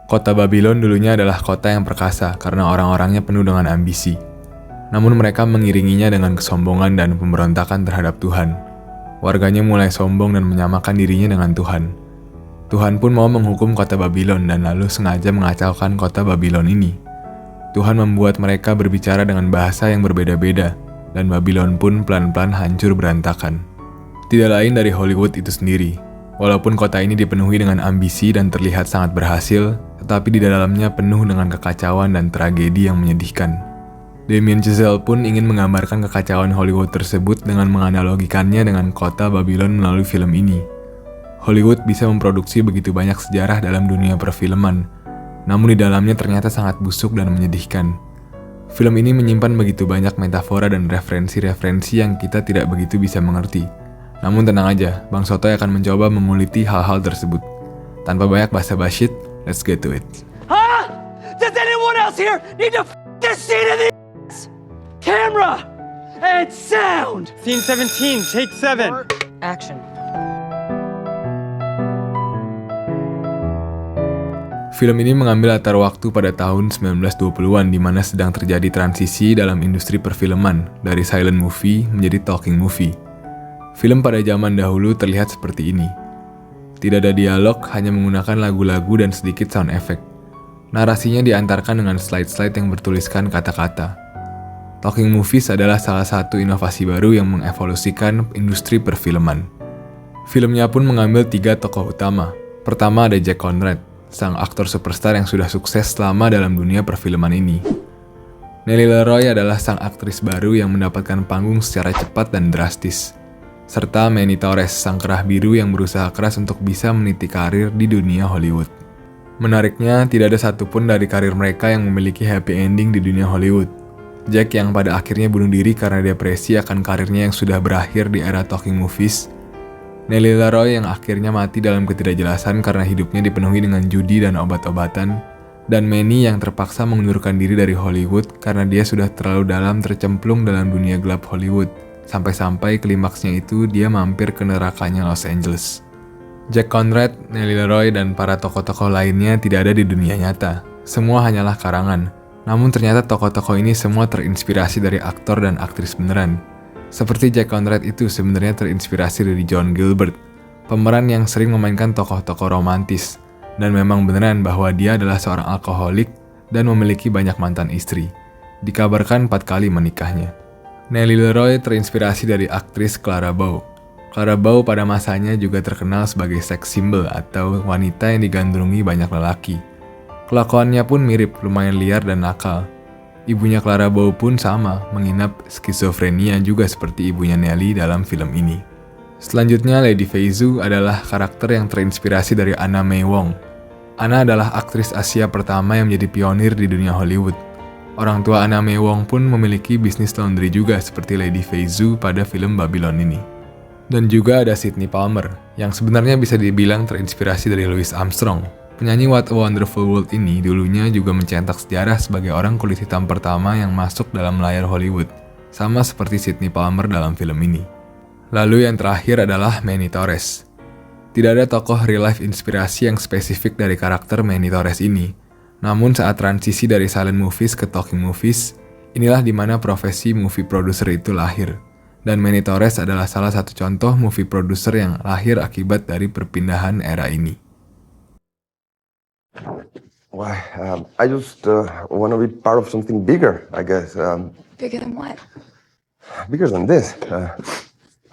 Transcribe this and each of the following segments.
Kota Babylon dulunya adalah kota yang perkasa karena orang-orangnya penuh dengan ambisi. Namun mereka mengiringinya dengan kesombongan dan pemberontakan terhadap Tuhan. Warganya mulai sombong dan menyamakan dirinya dengan Tuhan. Tuhan pun mau menghukum kota Babylon dan lalu sengaja mengacaukan kota Babylon ini. Tuhan membuat mereka berbicara dengan bahasa yang berbeda-beda, dan Babylon pun pelan-pelan hancur berantakan. Tidak lain dari Hollywood itu sendiri. Walaupun kota ini dipenuhi dengan ambisi dan terlihat sangat berhasil, tetapi di dalamnya penuh dengan kekacauan dan tragedi yang menyedihkan. Damien Chazelle pun ingin menggambarkan kekacauan Hollywood tersebut dengan menganalogikannya dengan kota Babylon melalui film ini. Hollywood bisa memproduksi begitu banyak sejarah dalam dunia perfilman, namun di dalamnya ternyata sangat busuk dan menyedihkan. Film ini menyimpan begitu banyak metafora dan referensi-referensi yang kita tidak begitu bisa mengerti. Namun tenang aja, Bang Sotoy akan mencoba menguliti hal-hal tersebut. Tanpa banyak basa-basi, let's get to it. Huh? Does anyone else here need to this scene in the camera and sound? Scene 17, take 7. Action. Film ini mengambil latar waktu pada tahun 1920-an di mana sedang terjadi transisi dalam industri perfilman dari silent movie menjadi talking movie. Film pada zaman dahulu terlihat seperti ini. Tidak ada dialog, hanya menggunakan lagu-lagu dan sedikit sound effect. Narasinya diantarkan dengan slide-slide yang bertuliskan kata-kata. Talking movies adalah salah satu inovasi baru yang mengevolusikan industri perfilman. Filmnya pun mengambil 3 tokoh utama. Pertama ada Jack Conrad, sang aktor superstar yang sudah sukses selama dalam dunia perfilman ini. Nellie Leroy adalah sang aktris baru yang mendapatkan panggung secara cepat dan drastis. Serta Manny Torres, sang kerah biru yang berusaha keras untuk bisa meniti karir di dunia Hollywood. Menariknya, tidak ada satupun dari karir mereka yang memiliki happy ending di dunia Hollywood. Jack yang pada akhirnya bunuh diri karena depresi akan karirnya yang sudah berakhir di era talking movies. Nellie Leroy yang akhirnya mati dalam ketidakjelasan karena hidupnya dipenuhi dengan judi dan obat-obatan. Dan Manny yang terpaksa mengundurkan diri dari Hollywood karena dia sudah terlalu dalam tercemplung dalam dunia gelap Hollywood. Sampai-sampai klimaksnya itu dia mampir ke nerakanya Los Angeles. Jack Conrad, Nellie Leroy, dan para tokoh-tokoh lainnya tidak ada di dunia nyata. Semua hanyalah karangan. Namun ternyata tokoh-tokoh ini semua terinspirasi dari aktor dan aktris beneran. Seperti Jack Conrad itu sebenarnya terinspirasi dari John Gilbert, pemeran yang sering memainkan tokoh-tokoh romantis. Dan memang beneran bahwa dia adalah seorang alkoholik dan memiliki banyak mantan istri. Dikabarkan 4 kali menikahnya. Nellie Leroy terinspirasi dari aktris Clara Bow. Clara Bow pada masanya juga terkenal sebagai sex symbol atau wanita yang digandrungi banyak lelaki. Kelakuannya pun mirip, lumayan liar dan nakal. Ibunya Clara Bow pun sama, menginap skizofrenia juga seperti ibunya Nellie dalam film ini. Selanjutnya, Lady Fei Zhu adalah karakter yang terinspirasi dari Anna May Wong. Anna adalah aktris Asia pertama yang menjadi pionir di dunia Hollywood. Orang tua Anna May Wong pun memiliki bisnis laundry juga seperti Lady Fei Zhu pada film Babylon ini. Dan juga ada Sydney Palmer, yang sebenarnya bisa dibilang terinspirasi dari Louis Armstrong. Penyanyi What a Wonderful World ini dulunya juga mencetak sejarah sebagai orang kulit hitam pertama yang masuk dalam layar Hollywood, sama seperti Sydney Palmer dalam film ini. Lalu yang terakhir adalah Manny Torres. Tidak ada tokoh real life inspirasi yang spesifik dari karakter Manny Torres ini. Namun saat transisi dari silent movies ke talking movies, inilah di mana profesi movie producer itu lahir. Dan Manny Torres adalah salah satu contoh movie producer yang lahir akibat dari perpindahan era ini. Why, I just want to be part of something bigger, I guess. Bigger than what? Bigger than this.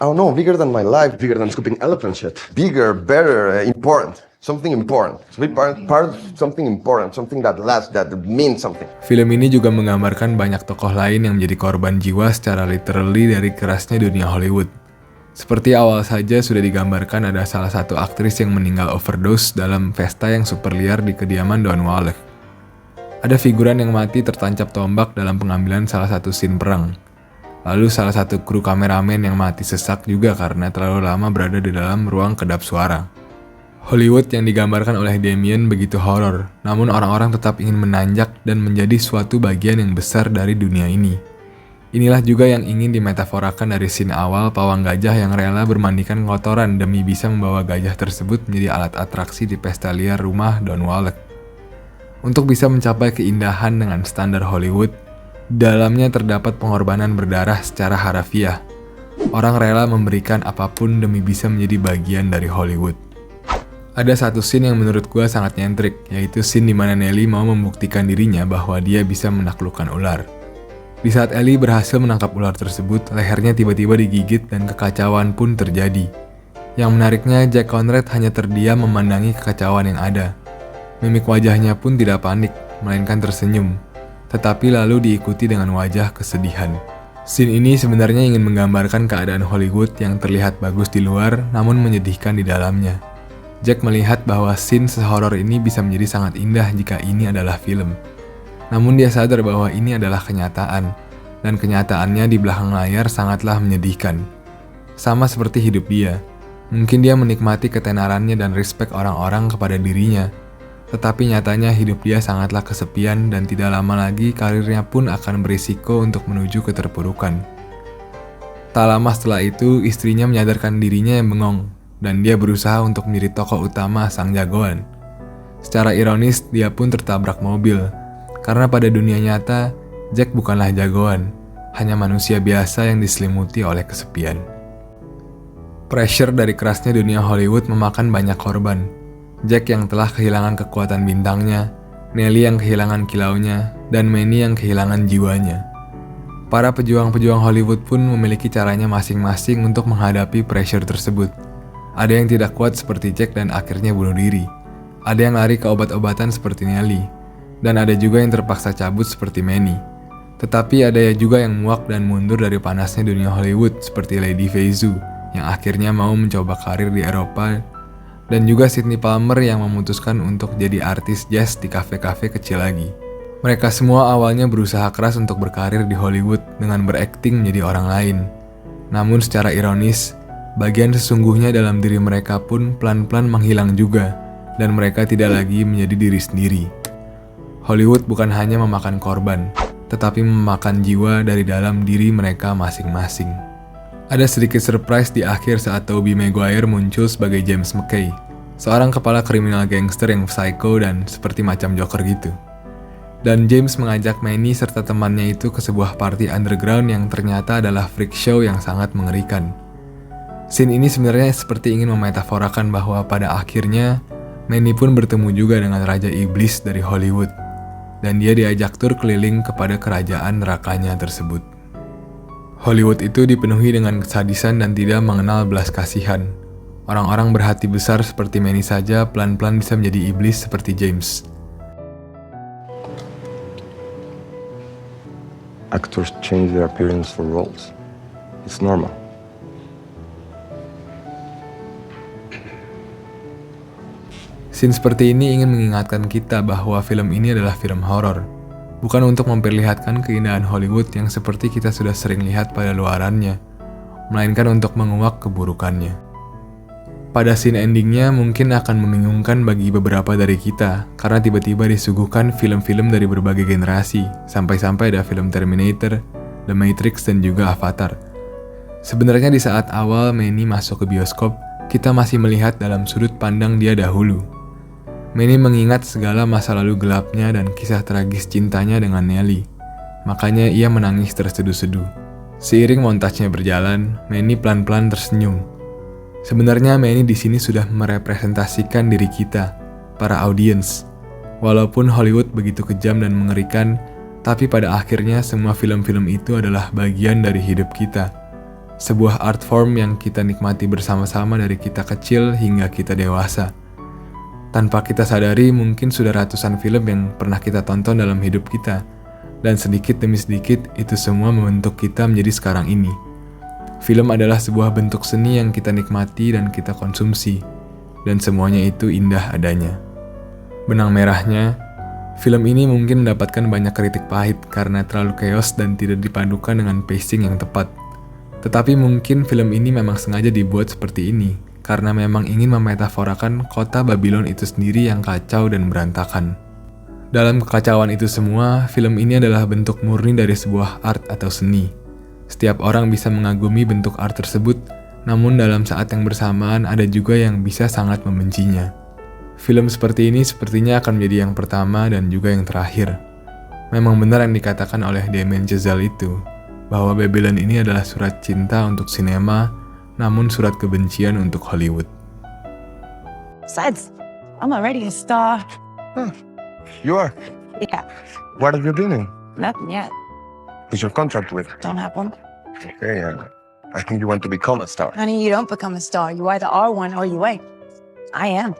I don't know, bigger than my life, bigger than scooping elephant shit. Bigger, better, important. Something important. To be part of something important, something that lasts, that means something. Film ini juga menggambarkan banyak tokoh lain yang menjadi korban jiwa secara literally dari kerasnya dunia Hollywood. Seperti awal saja sudah digambarkan ada salah satu aktris yang meninggal overdose dalam pesta yang super liar di kediaman Don Wallach. Ada figuran yang mati tertancap tombak dalam pengambilan salah satu scene perang. Lalu salah satu kru kameramen yang mati sesak juga karena terlalu lama berada di dalam ruang kedap suara. Hollywood yang digambarkan oleh Damien begitu horor, namun orang-orang tetap ingin menanjak dan menjadi suatu bagian yang besar dari dunia ini. Inilah juga yang ingin dimetaforakan dari scene awal pawang gajah yang rela bermandikan kotoran demi bisa membawa gajah tersebut menjadi alat atraksi di pesta liar rumah Don Wallach. Untuk bisa mencapai keindahan dengan standar Hollywood, di dalamnya terdapat pengorbanan berdarah secara harafiah. Orang rela memberikan apapun demi bisa menjadi bagian dari Hollywood. Ada satu scene yang menurut gue sangat nyentrik, yaitu scene di mana Nelly mau membuktikan dirinya bahwa dia bisa menaklukkan ular. Di saat Ellie berhasil menangkap ular tersebut, lehernya tiba-tiba digigit dan kekacauan pun terjadi. Yang menariknya, Jack Conrad hanya terdiam memandangi kekacauan yang ada. Mimik wajahnya pun tidak panik, melainkan tersenyum, tetapi lalu diikuti dengan wajah kesedihan. Scene ini sebenarnya ingin menggambarkan keadaan Hollywood yang terlihat bagus di luar, namun menyedihkan di dalamnya. Jack melihat bahwa scene sehoror ini bisa menjadi sangat indah jika ini adalah film. Namun dia sadar bahwa ini adalah kenyataan, dan kenyataannya di belakang layar sangatlah menyedihkan. Sama seperti hidup dia, mungkin dia menikmati ketenarannya dan respek orang-orang kepada dirinya, tetapi nyatanya hidup dia sangatlah kesepian dan tidak lama lagi karirnya pun akan berisiko untuk menuju keterpurukan. Tak lama setelah itu, istrinya menyadarkan dirinya yang bengong, dan dia berusaha untuk menjadi tokoh utama sang jagoan. Secara ironis, dia pun tertabrak mobil, karena pada dunia nyata, Jack bukanlah jagoan, hanya manusia biasa yang diselimuti oleh kesepian. Pressure dari kerasnya dunia Hollywood memakan banyak korban. Jack yang telah kehilangan kekuatan bintangnya, Nelly yang kehilangan kilaunya, dan Manny yang kehilangan jiwanya. Para pejuang-pejuang Hollywood pun memiliki caranya masing-masing untuk menghadapi pressure tersebut. Ada yang tidak kuat seperti Jack dan akhirnya bunuh diri. Ada yang lari ke obat-obatan seperti Nelly. Dan ada juga yang terpaksa cabut seperti Manny. Tetapi ada juga yang muak dan mundur dari panasnya dunia Hollywood seperti Lady Feizu yang akhirnya mau mencoba karir di Eropa, dan juga Sydney Palmer yang memutuskan untuk jadi artis jazz di kafe-kafe kecil lagi. Mereka semua awalnya berusaha keras untuk berkarir di Hollywood dengan berakting menjadi orang lain. Namun secara ironis, bagian sesungguhnya dalam diri mereka pun pelan-pelan menghilang juga, dan mereka tidak lagi menjadi diri sendiri. Hollywood bukan hanya memakan korban, tetapi memakan jiwa dari dalam diri mereka masing-masing. Ada sedikit surprise di akhir saat Tobey Maguire muncul sebagai James McKay, seorang kepala kriminal gangster yang psycho dan seperti macam Joker gitu. Dan James mengajak Manny serta temannya itu ke sebuah party underground yang ternyata adalah freak show yang sangat mengerikan. Scene ini sebenarnya seperti ingin memetaforakan bahwa pada akhirnya Manny pun bertemu juga dengan Raja Iblis dari Hollywood, dan dia diajak tur keliling kepada kerajaan nerakanya tersebut. Hollywood itu dipenuhi dengan kesadisan dan tidak mengenal belas kasihan. Orang-orang berhati besar seperti Manny saja pelan-pelan bisa menjadi iblis seperti James. Actors change their appearance for roles. It's normal. Scene seperti ini ingin mengingatkan kita bahwa film ini adalah film horor. Bukan untuk memperlihatkan keindahan Hollywood yang seperti kita sudah sering lihat pada luarannya, melainkan untuk menguak keburukannya. Pada scene endingnya mungkin akan membingungkan bagi beberapa dari kita, karena tiba-tiba disuguhkan film-film dari berbagai generasi, sampai-sampai ada film Terminator, The Matrix, dan juga Avatar. Sebenarnya di saat awal Manny masuk ke bioskop, kita masih melihat dalam sudut pandang dia dahulu. Manny mengingat segala masa lalu gelapnya dan kisah tragis cintanya dengan Nelly. Makanya ia menangis terseduh-seduh. Seiring montasenya berjalan, Manny pelan-pelan tersenyum. Sebenarnya Manny di sini sudah merepresentasikan diri kita, para audiens. Walaupun Hollywood begitu kejam dan mengerikan, tapi pada akhirnya semua film-film itu adalah bagian dari hidup kita. Sebuah art form yang kita nikmati bersama-sama dari kita kecil hingga kita dewasa. Tanpa kita sadari, mungkin sudah ratusan film yang pernah kita tonton dalam hidup kita. Dan sedikit demi sedikit, itu semua membentuk kita menjadi sekarang ini. Film adalah sebuah bentuk seni yang kita nikmati dan kita konsumsi. Dan semuanya itu indah adanya. Benang merahnya, film ini mungkin mendapatkan banyak kritik pahit karena terlalu chaos dan tidak dipadukan dengan pacing yang tepat. Tetapi mungkin film ini memang sengaja dibuat seperti ini, karena memang ingin memetaforakan kota Babylon itu sendiri yang kacau dan berantakan. Dalam kekacauan itu semua, film ini adalah bentuk murni dari sebuah art atau seni. Setiap orang bisa mengagumi bentuk art tersebut, namun dalam saat yang bersamaan ada juga yang bisa sangat membencinya. Film seperti ini sepertinya akan menjadi yang pertama dan juga yang terakhir. Memang benar yang dikatakan oleh Damien Chazelle itu, bahwa Babylon ini adalah surat cinta untuk sinema, namun surat kebencian untuk Hollywood. Besides, I'm already a star. You are? Yeah, What are you doing? nothing yet. Who's your contract with? Don't have one. Okay, I think you want to become a star. Honey, you don't become a star. You either are one or you ain't. I am.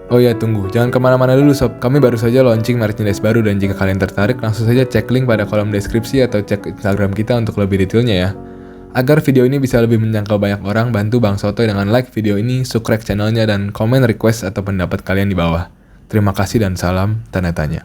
Oh ya, tunggu, jangan kemana-mana dulu sob, kami baru saja launching merchandise baru dan jika kalian tertarik langsung saja cek link pada kolom deskripsi atau cek Instagram kita untuk lebih detailnya ya. Agar video ini bisa lebih menjangkau banyak orang, bantu Bang Sotoy dengan like video ini, subscribe channelnya, dan komen request atau pendapat kalian di bawah. Terima kasih dan salam tanda tanya.